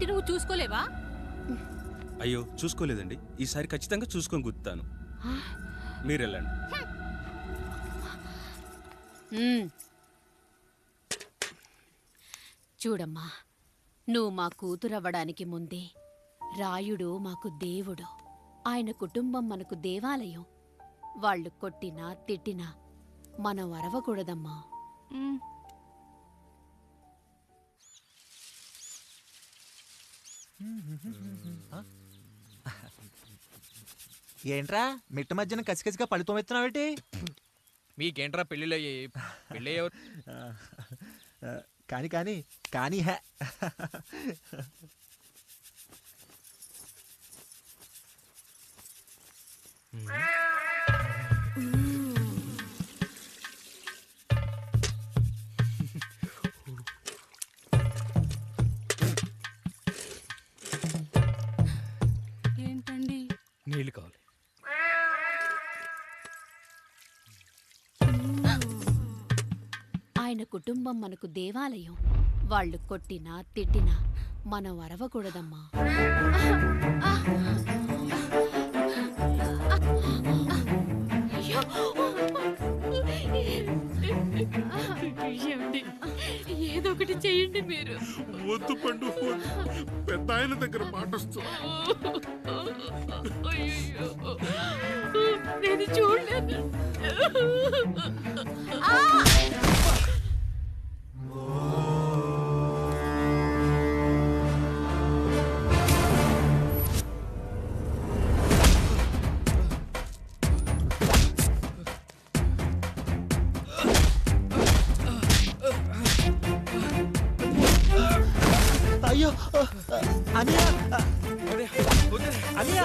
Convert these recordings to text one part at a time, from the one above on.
ఏంటి నువ్వు చూసుకోలేవా? అయ్యో చూసుకోలేదండి, ఈసారి ఖచ్చితంగా చూసుకొని గుర్తాను. మీరు వెళ్ళండి. చూడమ్మా, నువ్వు మా కూతురవ్వడానికి ముందే రాయుడు మాకు దేవుడు, ఆయన కుటుంబం మనకు దేవాలయం. వాళ్ళు కొట్టినా తిట్టినా మనం అరవకూడదమ్మా. ఏంట్రా మిట్ట మధ్యన కసికసిగా పళ్ళుతో ఎత్తున్నావేటి? మీకేంట్రా పెళ్ళిళ్ళయ్యాయి? పెళ్ళి ఎవరు? కానీ కానీ కానీ హే ఏంటండి? నీళ్ళు కావాలి. ఆయన కుటుంబం మనకు దేవాలయం. వాళ్ళు కొట్టినా తిట్టినా మనం అరవకూడదమ్మా. ఏదో ఒకటి చెయ్యండి మీరు. వద్దు పండు, పెద్ద ఆయన దగ్గర మాటొస్తూ. నేను చూడలేదు. అయ్యో అనియా అనియా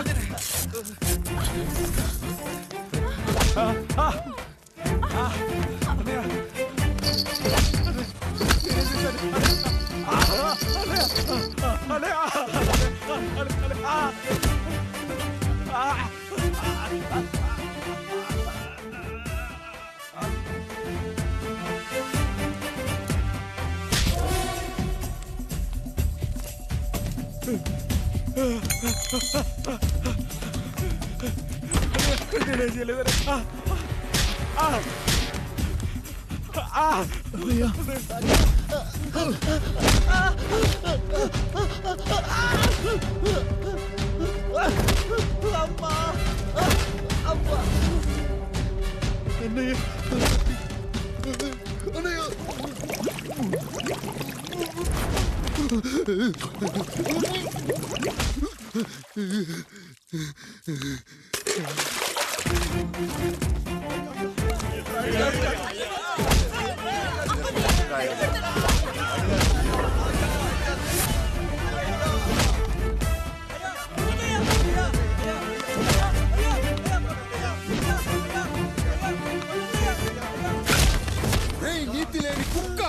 నీతి లేని కుక్క,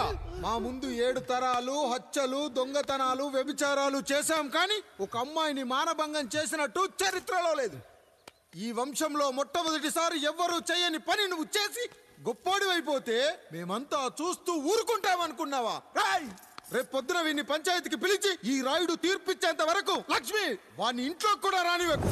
మా ముందు 7 తరాలు హత్యలు, దొంగతనాలు, వ్యభిచారాలు చేశాం, కానీ ఒక అమ్మాయిని మానభంగం చేసినట్టు చరిత్రలో లేదు. ఈ వంశంలో మొట్టమొదటిసారి ఎవ్వరూ చేయని పని నువ్వు చేసి గొప్పోడివైపోతే మేమంతా చూస్తూ ఊరుకుంటామనుకున్నావా? రేపు పొద్దున వీడిని పంచాయతీకి పిలిచి ఈ రాయుడు తీర్పిచ్చేంత వరకు లక్ష్మి వాడిని ఇంట్లో కూడా రానివ్వకు.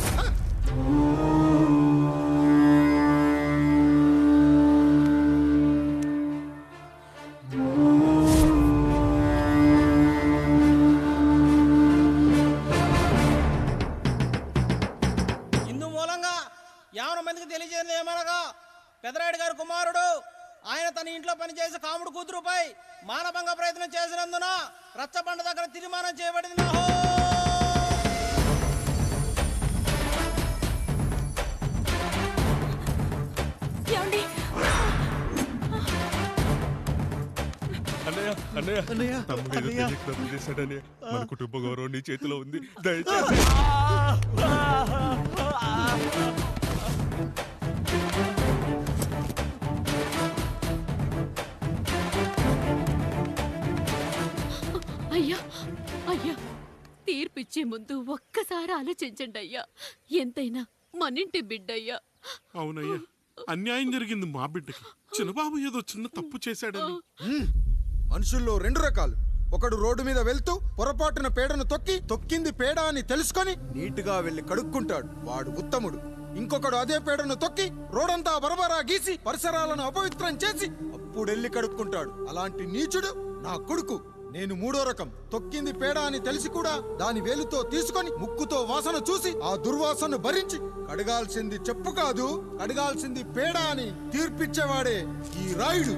తెలియజేది ఏమనగా, పెదరాయుడు గారి కుమారుడు ఆయన తన ఇంట్లో పనిచేసే కాముడు కూతురుపై మానభంగ ప్రయత్నం చేసినందున రచ్చబండ దగ్గర తీర్మానం చేయబడింది. మన కుటుంబ గౌరవం నీ చేతిలో ఉంది, దయచేసి. అయ్యా అయ్యా, తీర్పిచ్చే ముందు ఒక్కసారి ఆలోచించండి అయ్యా. ఎంతైనా మనింటి బిడ్డయ్యా. అవునయ్యా, అన్యాయం జరిగింది మా బిడ్డకి. చిన్నబాబు ఏదో చిన్న తప్పు చేశాడని. మనుషుల్లో 2 రకాలు, ఒకడు రోడ్డు మీద వెళ్తూ పొరపాటున పేడను తొక్కింది పేడ అని తెలుసుకొని నీటుగా వెళ్లి కడుక్కుంటాడు, వాడు ఉత్తముడు. ఇంకొకడు అదే పేడను తొక్కి రోడంతా బరబరా గీసి పరిసరాలను అపవిత్రం చేసి అప్పుడెళ్ళి కడుక్కుంటాడు. అలాంటి నీచుడు నా కొడుకు. నేను మూడో రకం. తొక్కింది పేడ అని తెలిసి కూడా దాని వేలుతో తీసుకొని ముక్కుతో వాసన చూసి ఆ దుర్వాసనను భరించి కడగాల్సింది చెప్పు కాదు, కడగాల్సింది పేడ అని తీర్పిచ్చేవాడే ఈ రాయుడు.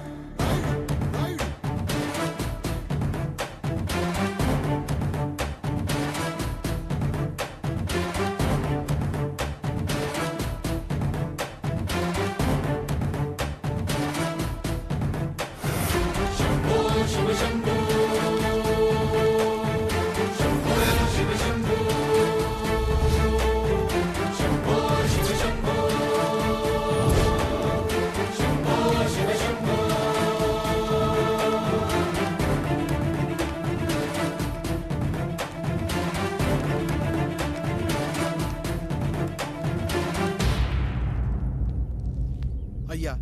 అయ్యా,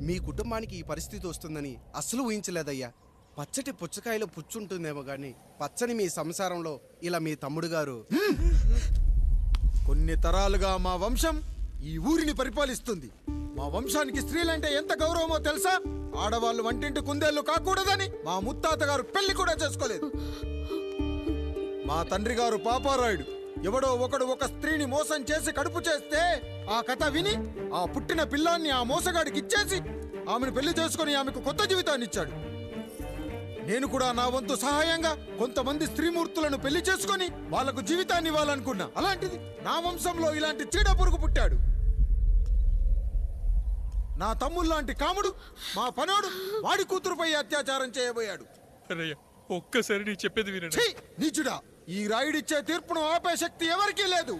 మీ కుటుంబానికి ఈ పరిస్థితి వస్తుందని అస్సలు ఊహించలేదయ్యా. పచ్చటి పుచ్చకాయలో పుచ్చుంటుందేమో గాని పచ్చని మీ సంసారంలో ఇలా మీ తమ్ముడు గారు కొన్ని తరాలుగా మా వంశం ఈ ఊరిని పరిపాలిస్తుంది. మా వంశానికి స్త్రీలంటే ఎంత గౌరవమో తెలుసా? ఆడవాళ్ళు వంటింటి కుందేళ్లు కాకూడదని మా ముత్తాత గారు పెళ్లి కూడా చేసుకోలేదు. మా తండ్రి గారు పాపారాయుడు ఎవడో ఒకడు ఒక స్త్రీని మోసం చేసి కడుపు చేస్తే ఆ కథ విని ఆ పుట్టిన పిల్లాన్ని ఆ మోసగాడికి ఇచ్చేసి ఆమెను పెళ్లి చేసుకుని ఆమెకు కొత్త జీవితాన్ని ఇచ్చాడు. నేను కూడా నా వంతు సహాయంగా కొంతమంది స్త్రీమూర్తులను పెళ్లి చేసుకుని వాళ్లకు జీవితాన్ని ఇవ్వాలనుకున్నా. అలాంటిది నా వంశంలో ఇలాంటి చీడ పురుగు పుట్టాడు. నా తమ్ముళ్లాంటి కాముడు మా పనోడు వాడి కూతురుపై అత్యాచారం చేయబోయాడు. ఒక్కసారి నీ చెప్పేది వినండి. ఛీ! నీచుడా, ఈ రాయుడిచ్చే తీర్పును ఆపే శక్తి ఎవరికీ లేదు.